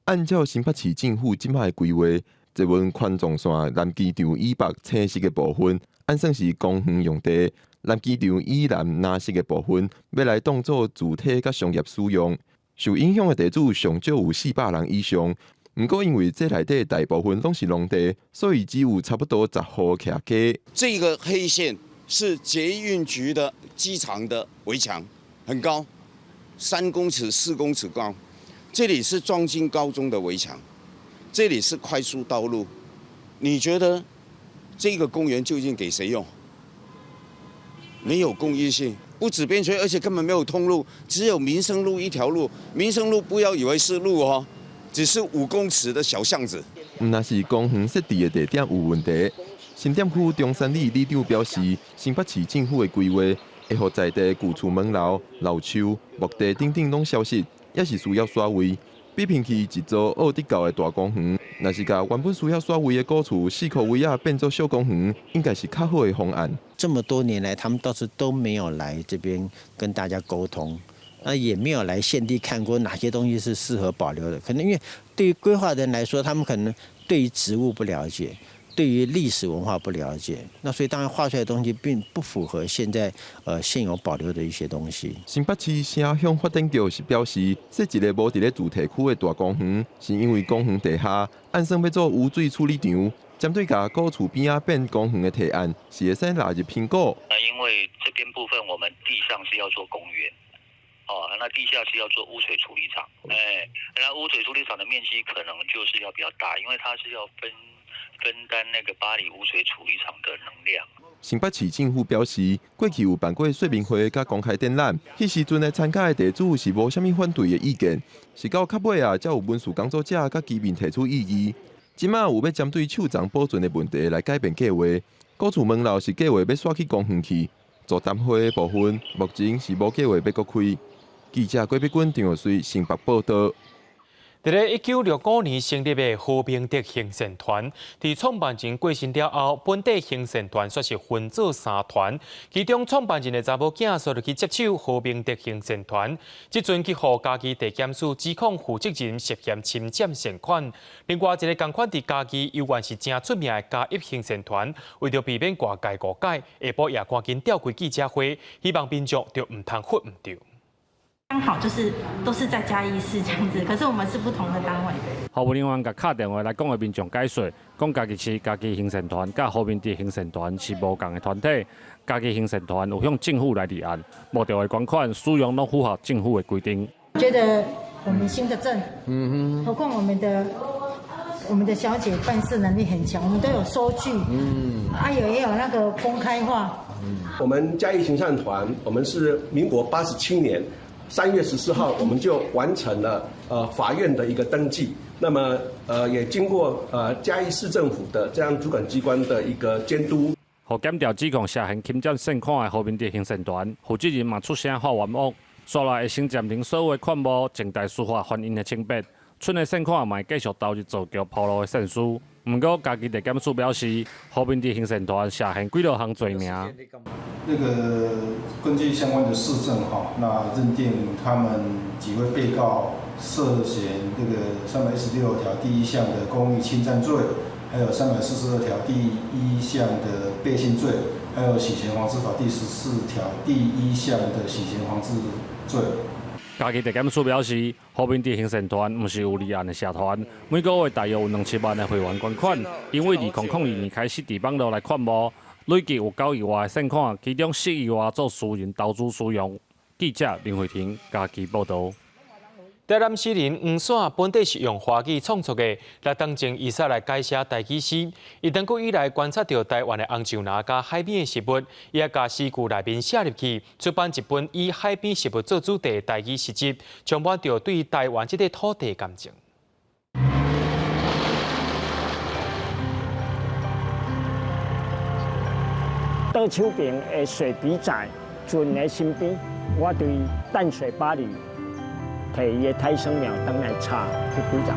Speaker 20: 按照新北市政府即摆的规划，这份宽纵线南机场以北青色的部分，按算是公园用地。南机场以南蓝色的部分，要来当作住体甲商业使用。受影响的地主上少有400人以上。不过因为这内底大部分拢是农地，所以只有差不多10户徛家。
Speaker 21: 这个黑线是捷运局的机场的围墙，很高，3公尺、4公尺高。这里是庄金高中的围墙，这里是快速道路。你觉得这个公园究竟给谁用？没有公益性，不止边陲，而且根本没有通路，只有民生路一条路。民生路不要以为是路哦，只是5公尺的小巷子。
Speaker 20: 那是公园设置的地点有问题。新店区中山里里长表示，新北市政府的规划会让在地旧厝门楼、老树、木地等等拢消失，也是需要刷位。比拼起一座奥迪高的大公园，若是把原本需要刷位的古厝4块位啊变做小公园，应该是较好的方案。
Speaker 22: 这么多年来，他们倒是都没有来这边跟大家沟通，那也没有来现地看过哪些东西是适合保留的。可能因为对于规划人来说，他们可能对于植物不了解，对于历史文化不了解，那所以当然画出来的东西并不符合现在现有保留的一些东西。
Speaker 20: 新北市城乡发展局是表示，设一个无伫咧主题区的大公园，是因为公园地下按算要做污水处理场，针对甲古厝边啊变公园的提案，是会使纳入评估。
Speaker 27: 因为这边部分我们地上是要做公园，那地下是要做污水处理厂，那污水处理厂的面积可能就是要比较大，因为它是要分担那个巴黎污水处理厂的能量。
Speaker 20: 新北市政府表示，过去有办过说明会甲公开展览，迄时阵来参加的地主是无啥物反对的意见，是到较尾啊，才有文书工作者甲居民提出异议。即马有要针对树丛保存的问题来改变计划，古厝门楼是计划要刷去公园去，做淡花的部分目前是无计划要搁开。记者郭碧君、张若水新北报道。在1965年成立的和平德行善团，在创办人过身了后，本地行善团却是分做3团，其中创办人的查某囝所去接手和平德行善团，即阵去互家己地检署指控负责人涉嫌侵占善款。另外一个同款伫家己犹原是正出名的嘉义行善团，为着避免挂界误解，下晡也赶紧召开记者会，希望民众就唔通混唔着。
Speaker 28: 刚好就是都是在嘉义市这样子，可是我们是不同的单位。
Speaker 29: 服务人员甲敲电话来讲，给民众解说，讲家己是家己行善团，甲和平德行善团是无共的团体。家己行善团有向政府来立案，目的的捐款使用拢符合政府的规定。
Speaker 28: 觉得
Speaker 4: 我们新的镇，何况我们的小姐办事能力很强，我们都有收据，也有那个公开化。
Speaker 5: 我们嘉义行善团，我们是民国87年3月14号，我们就完成了法院的一个登记。那么也经过嘉义市政府的这样主管机关的一个监督。
Speaker 29: 互检调指控涉嫌侵占现款的和平地行善团，负责人嘛出声发冤枉，说来会先暂停所有的款务，静待司法翻因的清白。剩的现款嘛会继续投入造桥铺路的善事。不过，家己地检署表示，和平地行善团涉嫌几多项罪名。
Speaker 6: 那个根据相关的事证那认定他们几位被告涉嫌这个316条第1项的公益侵占罪，还有342条第1项的背信罪，还有洗钱防治法第14条第1项的洗钱防治罪。
Speaker 29: 家己地检署表示，和平地行善团不是有立案的社团，每个月大约有200万的会员捐款，因为2002年开始伫网络来款务，累计有9亿外的善款，其中10亿外做私人投资使用。记者林慧婷家己报道。
Speaker 1: 台南诗人黄线本地是用华语创作的，来当前以下来改写台语诗。伊长久以来观察到台湾的红树林甲海边的食物，伊也甲诗句内面写入去，出版一本以海边食物做主题的台语诗集，充满着对台湾这块土地的感情。
Speaker 7: 倒手边的水笔仔，船的身边，我对淡水巴黎。摕伊的泰生苗当来插去鼓掌。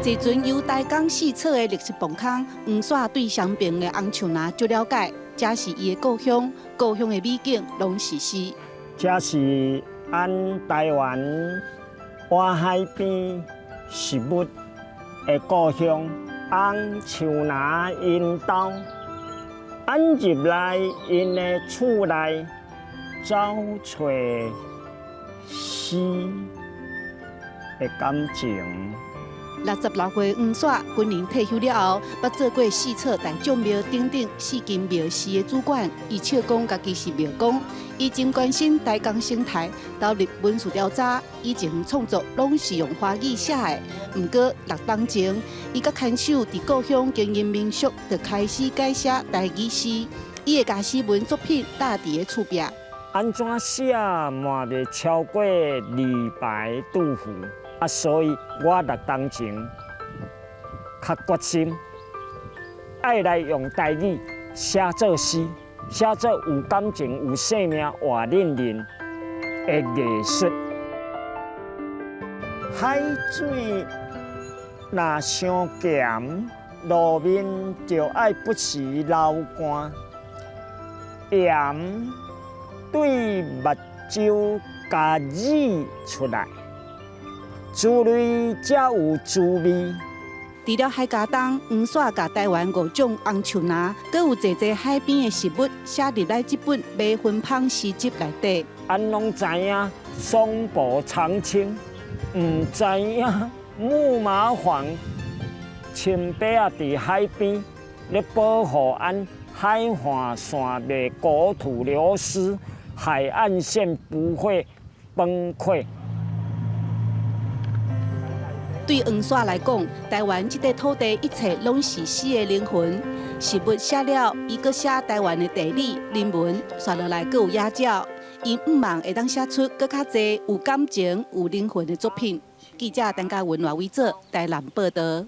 Speaker 8: 这阵由台港四侧的历史磅空，黄线对相边的红树林足了解，这是伊的故乡，故乡的美景拢是诗。
Speaker 7: 这是咱台湾湾海边食物的故乡，红树林因兜，俺入来因的厝内找找。诗的感情。
Speaker 8: 66岁黄线军人退休了后，捌做过4册大众庙等等4间庙寺的主管。伊笑讲家己是庙公，伊真关心台港生态，投入文史调查。以前创作拢是用华语写的，不过6当前，伊甲看守伫故乡经营民宿，就开始改写台语诗。伊会甲诗文作品搭伫个厝壁。
Speaker 7: 安怎写嘛袂超过李白、杜甫所以我6当前较决心，爱来用台语写作诗，写作有感情、有生命、活冷冷的艺术。海水若伤咸，路面就爱不时流汗，盐。对目睭加染出来，滋味才有滋味。
Speaker 8: 除了海家东，黄线甲台湾5种红树林，阁有侪侪海边的食物写入来这本马芬芳诗集内底。
Speaker 7: 俺拢知影松柏长青，唔知影木麻黄。青白啊，伫海边，咧保护俺海岸线袂国土流失。海岸线不会崩溃。
Speaker 8: 对黄线来讲，台湾这块土地一切拢是诗的灵魂。食物写了，伊阁写台湾的地理、人文，刷落来阁有野鸟。伊毋茫会当写出阁较侪有感情、有灵魂的作品。记者陈嘉文、赖伟做台南报道。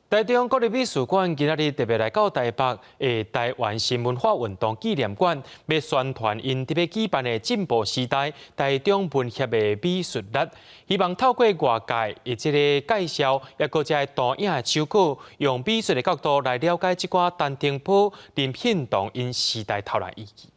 Speaker 1: 台中国立美术馆今仔日特别来到台北的台湾新文化运动纪念馆，要宣传因特别举办的进步时代台中文协的美术日，希望透过外界以这个介绍，也搁在导影的手稿，用美术的角度来了解这寡陈澄波、林献堂因时代头来意义。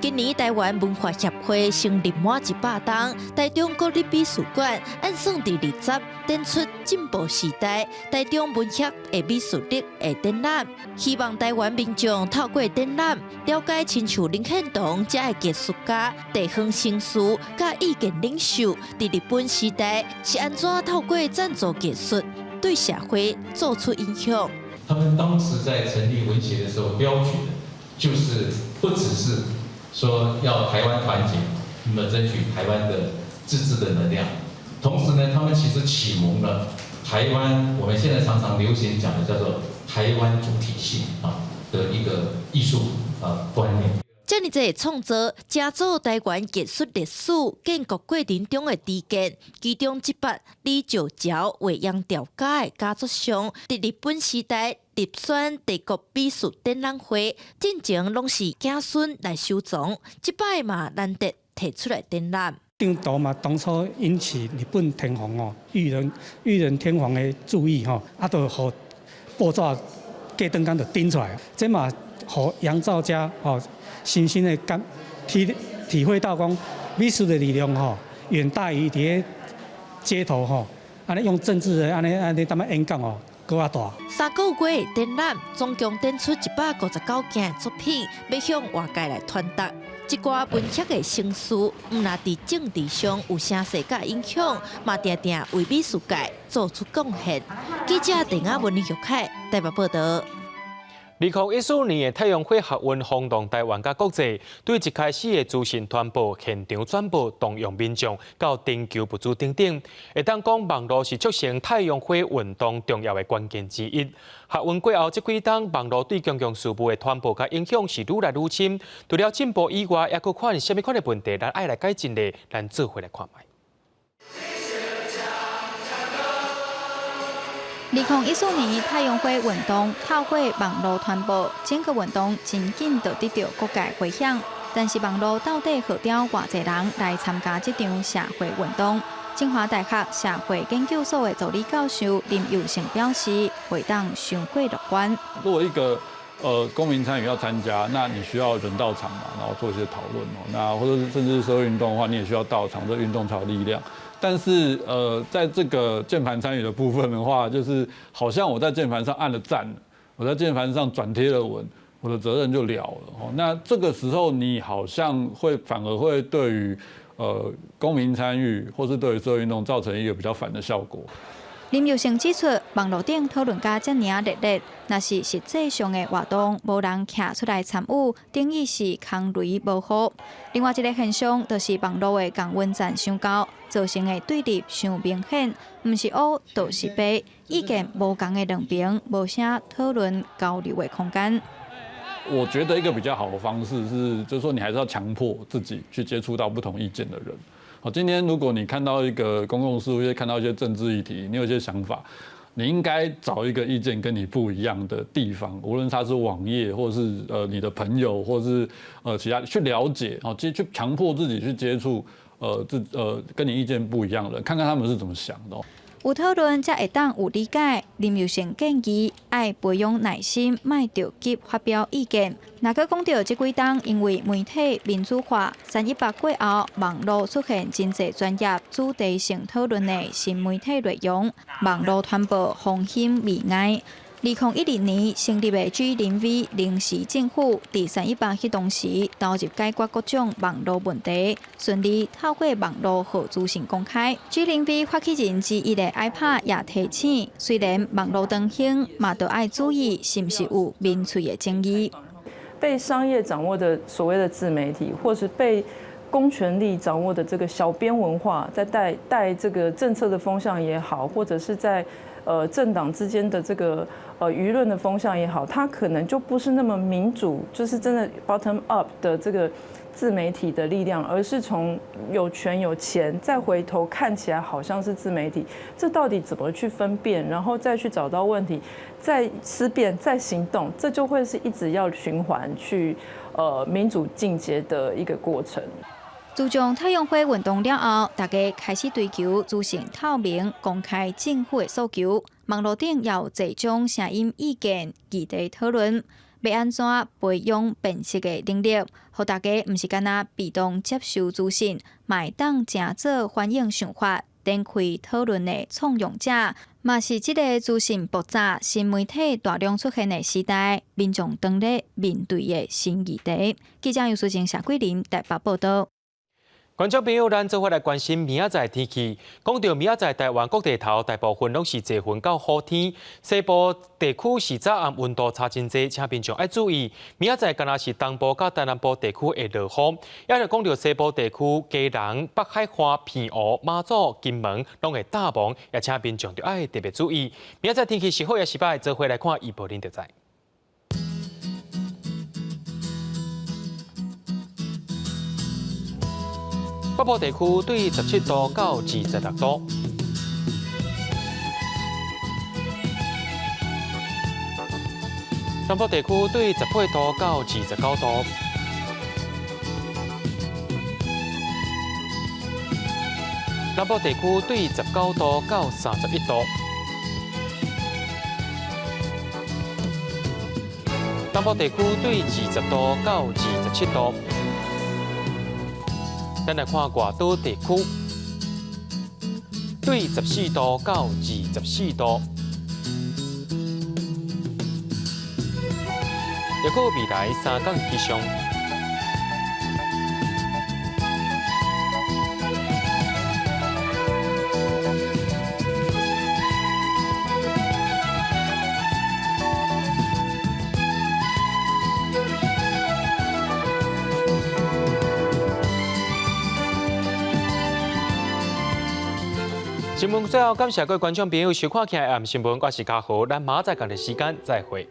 Speaker 10: 今年台湾文化协会成立满100档，台中国立美术馆按算第20展出进步时代台中文协的美术日的展览，希望台湾民众透过展览了解亲像林献堂这个艺术家、地方绅士、甲意见领袖，伫日本时代是安怎透过赞助艺术对社会做出影响。
Speaker 23: 他们当时在成立文协的时候，标举的就是不只是说要台湾团结，那么争取台湾的自治的能量。同时呢，他们其实启蒙了台湾我们现在常常流行讲的叫做台湾主体性的一个艺术观念。
Speaker 10: 这么侪创作，加速台湾艺术历史建国过程中的知见，其中一笔李石桥画洋调家的家族相，伫日本时代入选帝国美术展览会，进前拢是子孙来收藏，这摆嘛难得提出来展览。
Speaker 11: 张图嘛，当初引起日本天皇裕仁天皇的注意就互报纸隔顿间就顶出来，这嘛互杨照家深深的体会到讲美术的力量远大于伫个街头安尼用政治的安尼踮演讲搁较大。
Speaker 10: 3个月的展览，总共展出159件作品，要向外界来传达。一寡文学的成事，毋若伫政治上有声势甲影响，嘛定定为美术界做出贡献。记者陈雅文、玉凯台北报道。
Speaker 1: 2014年的太阳花学运轰动台湾甲国际，对一开始的资讯传播现场转播动用民众到征求物资等等，会当讲网络是促成太阳花运动重要的关键之一。学运过后这几冬，网络对公共事务的传播甲影响是愈来愈深。除了进步以外，还佫看什么款的问题，咱爱来改进的，咱做伙来看卖。
Speaker 12: 2014年太阳花运动透过网络传播，整个运动真紧就得到各界回响。但是网络到底号召偌济人来参加这场社会运动？清华大学社会研究所的助理教授林佑成表示，会当伤过乐观。
Speaker 13: 如果一个公民参与要参加，那你需要人到场嘛，然后做一些讨论那或者是甚至社会运动的话，你也需要到场，这运动才有力量。但是在这个键盘参与的部分的话，就是好像我在键盘上按了赞，我在键盘上转贴了文，我的责任就了了。那这个时候你好像反而会对于公民参与或是对于社会运动造成一个比较反的效果。
Speaker 12: 林佑成指出，网络顶讨论甲遮尔热烈，若是实际上的活动，无人徛出来参与，等于是空雷无雨。另外一个现象，就是网络的降温战伤高，造成的对立伤明显，毋是乌就是白，意见无同的两边无啥讨论交流的空间。
Speaker 13: 我觉得一个比较好的方式是，就是说你还是要强迫自己去接触到不同意见的人。今天如果你看到一个公共事务，看到一些政治议题，你有一些想法，你应该找一个意见跟你不一样的地方，无论他是网页，或是你的朋友，或是其他去了解，去强迫自己去接触跟你意见不一样的人，看看他们是怎么想的。
Speaker 12: 有讨论才会当有理解。林佑成建议爱培养耐心，莫着急发表意见。若佮讲到这几冬，因为媒体民主化，318过后，网络出现真侪专业主题性讨论的新媒体内容，网络传播风险未矮。2012年成立的 G0V 临时政府，伫318启动时，投入解决各种网络问题，顺利透过网络互资讯公开。G0V 发起人之一的艾帕也提醒，虽然网络当兴，嘛都要注意是不是有民粹的争议。
Speaker 14: 被商业掌握的所谓的自媒体，或是被公权力掌握的这个小编文化，在带这个政策的风向也好，或者是在政党之间的这个舆论的风向也好，它可能就不是那么民主，就是真的 bottom up 的这个自媒体的力量，而是从有权有钱再回头看起来好像是自媒体，这到底怎么去分辨，然后再去找到问题，再思辨，再行动，这就会是一直要循环去民主进阶的一个过程。
Speaker 12: 自从太阳花运动了后，大家开始追求资讯透明、公开政府的诉求。网络顶也有侪种声音意见、议题讨论，要安怎培养辨识的能力，让大家毋是干那被动接受资讯，嘛会当正做反映想法、展开讨论的创用者，嘛是这个资讯爆炸、新媒体大量出现的时代，民众当日面对的新议题。记者杨淑静、谢桂林台北报道。
Speaker 1: 观众朋友，咱做伙来关心明仔载天气。讲到明仔载，台湾各地头大部分拢是多云到好天，西部地区是早暗温度差真济，请民众爱注意。明仔载，敢若是东部甲东南部地区会落雨。也是讲到西部地区，基隆、北海花、片湖、马祖、金门拢会大雾，也请民众要爱特别注意。明仔载天气是好也是歹，做伙来看预报您就知。北部地区对17度到26度，南部地区对18度到29度，南部地区对19度到31度，南部地区对20度到27度。咱来看外岛地区，对14度到24度。预估未来3天气象。新闻最后，感谢各位观众朋友收看《AM 新闻》，我是嘉豪，咱马仔讲的时间再会。